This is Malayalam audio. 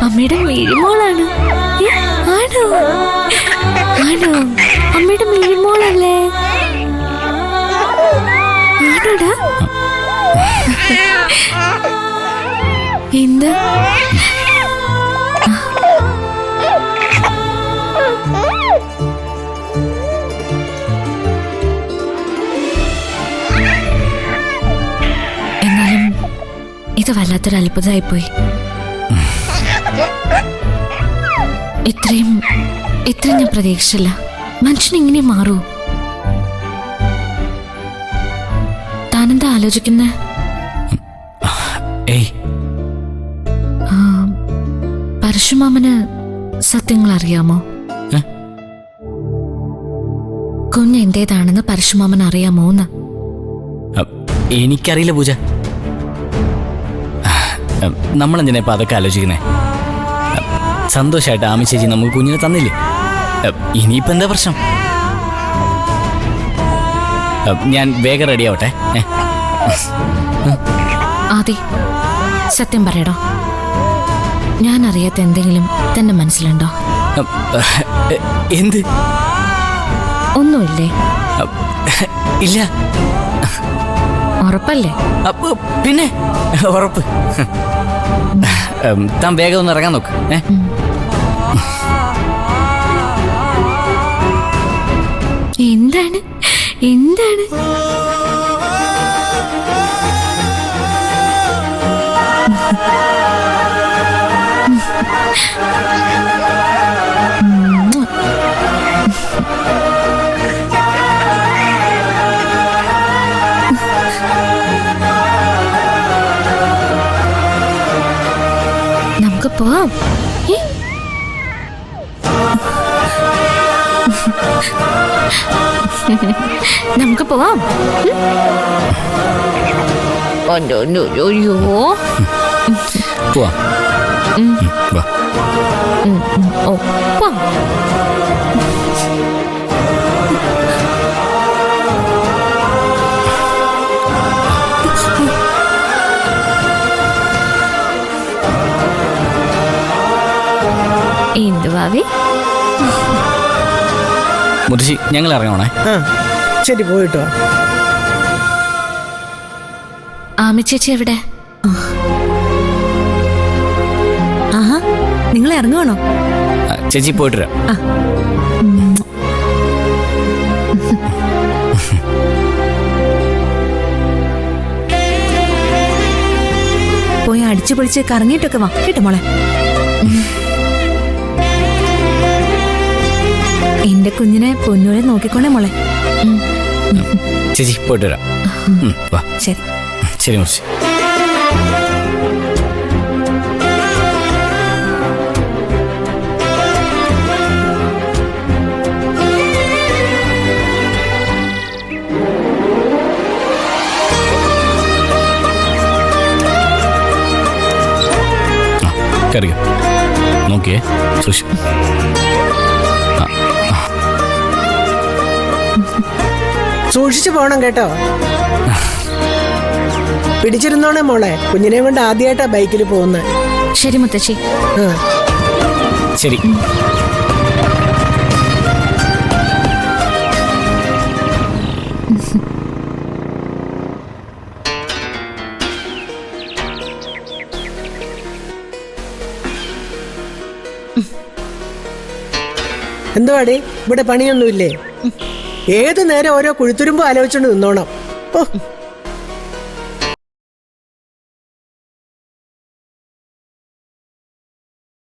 അമ്മയുടെ മിഴിമോളാണ്. ആണോ? ആണോ? അമ്മയുടെ മിഴിമോളല്ലേ? ആണോടാ? എന്താ? എന്നാലും ഇത് വല്ലാത്തൊരു അത്ഭുതമായിപ്പോയി. ഇത്രയും ഞാൻ പ്രതീക്ഷിച്ചില്ല. മനുഷ്യൻ ഇങ്ങനെ മാറൂ? താനെന്താ ആലോചിക്കുന്നേ? പരശുമാമന് സത്യങ്ങൾ അറിയാമോ? കുഞ്ഞ് എന്റേതാണെന്ന് പരശുമാമൻ അറിയാമോന്ന്? എനിക്കറിയില്ല പൂജ. നമ്മളെന്തിനാ ഇപ്പൊ അതൊക്കെ ആലോചിക്കുന്നേ? സന്തോഷായിട്ട് ആമി ചേച്ചി നമുക്ക് കുഞ്ഞിനെ തന്നില്ലേ? ഇനിയിപ്പോ എന്താ പ്രശ്നം? ഞാൻ വേഗം റെഡി ആവട്ടെ. ആദി, സത്യം പറയടോ, ഞാൻ അറിയാത്ത എന്തെങ്കിലും തന്റെ മനസ്സിലുണ്ടോ? എന്ത്? ഒന്നുമില്ലേ? ഇല്ല. ഉറപ്പല്ലേ? പിന്നെ ഉറപ്പ്. താൻ വേഗം ഒന്ന് ഇറങ്ങാൻ നോക്ക്. എന്താണ്? എന്താണ്? നമുക്ക് പോവാം. നമുക്ക് പോവാം. പോവാം. ഓ, പോവാം. എന്തുവാവേ? മുത്തശ്ശി, ഞങ്ങൾ ഇറങ്ങണേ. ശരി, പോയിട്ടോ. ആമി ചേച്ചി എവിടെ? ആഹാ, നിങ്ങൾ ഇറങ്ങുവാണോ? ചേച്ചി പോയിട്ട് വരാം. പോയി അടിച്ചു പൊളിച്ച് കറങ്ങിയിട്ടൊക്കെ വാ കേട്ടോ മോളെ. എന്റെ കുഞ്ഞിനെ പൊന്നൂരെ നോക്കിക്കോണേ മോളെ. ചേച്ചി പോയിട്ട് വരാം. ശരി ശരി മുത്തശ്ശി. കറിയോ നോക്കിയേ സുഷി. സൂക്ഷിച്ചു പോണം കേട്ടോ. പിടിച്ചിരുന്നോണേ മോളെ, കുഞ്ഞിനെ കൊണ്ട് ആദ്യമായിട്ടാ ബൈക്കിൽ പോകുന്നത്. ശരി മുത്തശ്ശി. ശരി. എന്തുവാടി, ഇവിടെ പണിയൊന്നുമില്ലേ? ഏതു നേരം ഓരോ കുഴുത്തുരുമ്പോ ആലോചിച്ചോണ്ട് നിന്നോണം. ഓ,